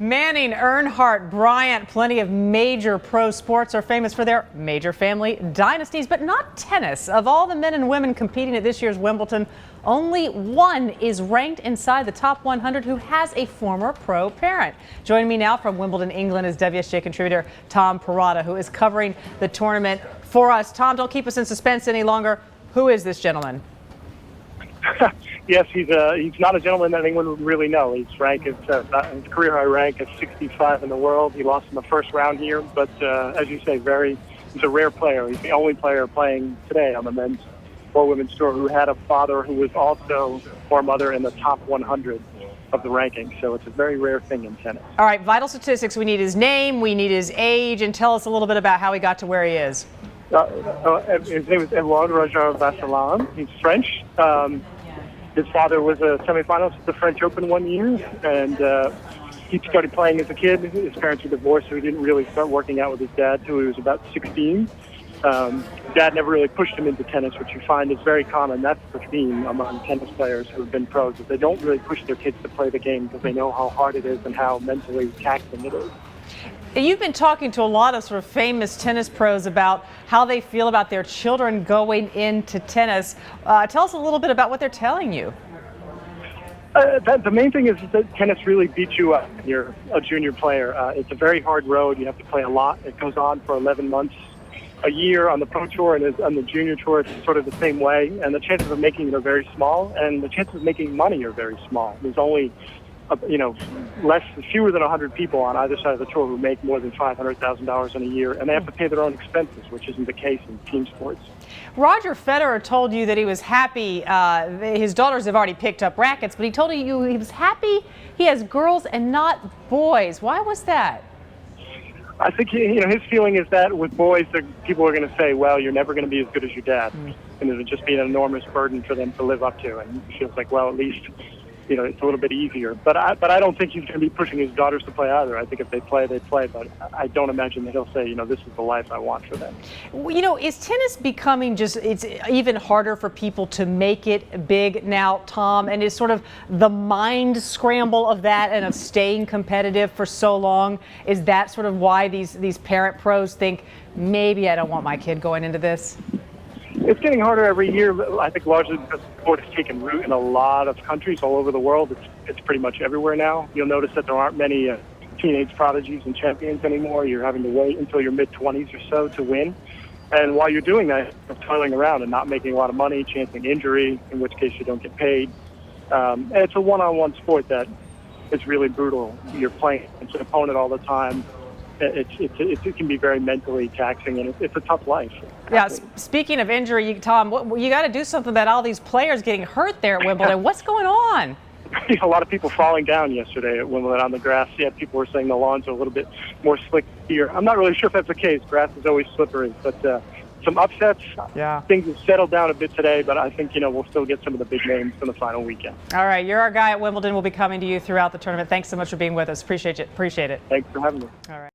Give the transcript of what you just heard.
Manning, Earnhardt, Bryant, plenty of major pro sports are famous for their major family dynasties, but not tennis. Of all the men and women competing at this year's Wimbledon, only one is ranked inside the top 100 who has a former pro parent. Joining me now from Wimbledon, England is WSJ contributor Tom Perrotta, who is covering the tournament for us. Tom, don't keep us in suspense any longer. Who is this gentleman? Yes, he's not a gentleman that anyone would really know. His career high rank is 65 in the world. He lost in the first round here, but as you say, he's a rare player. He's the only player playing today on the men's or women's tour who had a father who was also or mother in the top 100 of the ranking. So it's a very rare thing in tennis. All right, vital statistics. We need his name, we need his age, and tell us a little bit about how he got to where he is. His name is Edouard Roger-Vasselin. He's French. His father was a semifinalist at the French Open one year, and he started playing as a kid. His parents were divorced, so he didn't really start working out with his dad until he was about 16. Dad never really pushed him into tennis, which you find is very common. That's the theme among tennis players who have been pros, is they don't really push their kids to play the game because they know how hard it is and how mentally taxing it is. You've been talking to a lot of sort of famous tennis pros about how they feel about their children going into tennis. Tell us a little bit about what they're telling you. The main thing is that tennis really beats you up when you're a junior player. It's a very hard road. You have to play a lot. It goes on for 11 months, a year on the pro tour, and on the junior tour it's sort of the same way. And the chances of making it are very small, and the chances of making money are very small. There's only fewer than 100 people on either side of the tour who make more than $500,000 in a year, and they have to pay their own expenses, which isn't the case in team sports. Roger Federer told you that he was happy. His daughters have already picked up rackets, but he told you he was happy he has girls and not boys. Why was that? I think his feeling is that with boys, people are going to say, well, you're never going to be as good as your dad. And it would just be an enormous burden for them to live up to. And he feels like, well, at least it's a little bit easier. But I don't think he's going to be pushing his daughters to play either. I think if they play, they play. But I don't imagine that he'll say, this is the life I want for them. Is tennis becoming it's even harder for people to make it big now, Tom? And is sort of the mind scramble of that and of staying competitive for so long, is that sort of why these parent pros think, maybe I don't want my kid going into this? It's getting harder every year, but I think largely because the sport has taken root in a lot of countries all over the world. It's pretty much everywhere now. You'll notice that there aren't many teenage prodigies and champions anymore. You're having to wait until your mid-20s or so to win. And while you're doing that, you're toiling around and not making a lot of money, chancing injury, in which case you don't get paid. And it's a one-on-one sport that is really brutal. You're playing against an opponent all the time. It can be very mentally taxing, and it's a tough life. Yeah, speaking of injury, Tom, you got to do something about all these players getting hurt there at Wimbledon. What's going on? A lot of people falling down yesterday at Wimbledon on the grass. Yeah, people were saying the lawns are a little bit more slick here. I'm not really sure if that's the case. Grass is always slippery, but some upsets. Yeah. Things have settled down a bit today, but I think we'll still get some of the big names in the final weekend. All right, you're our guy at Wimbledon. We'll be coming to you throughout the tournament. Thanks so much for being with us. Appreciate it. Thanks for having me. All right.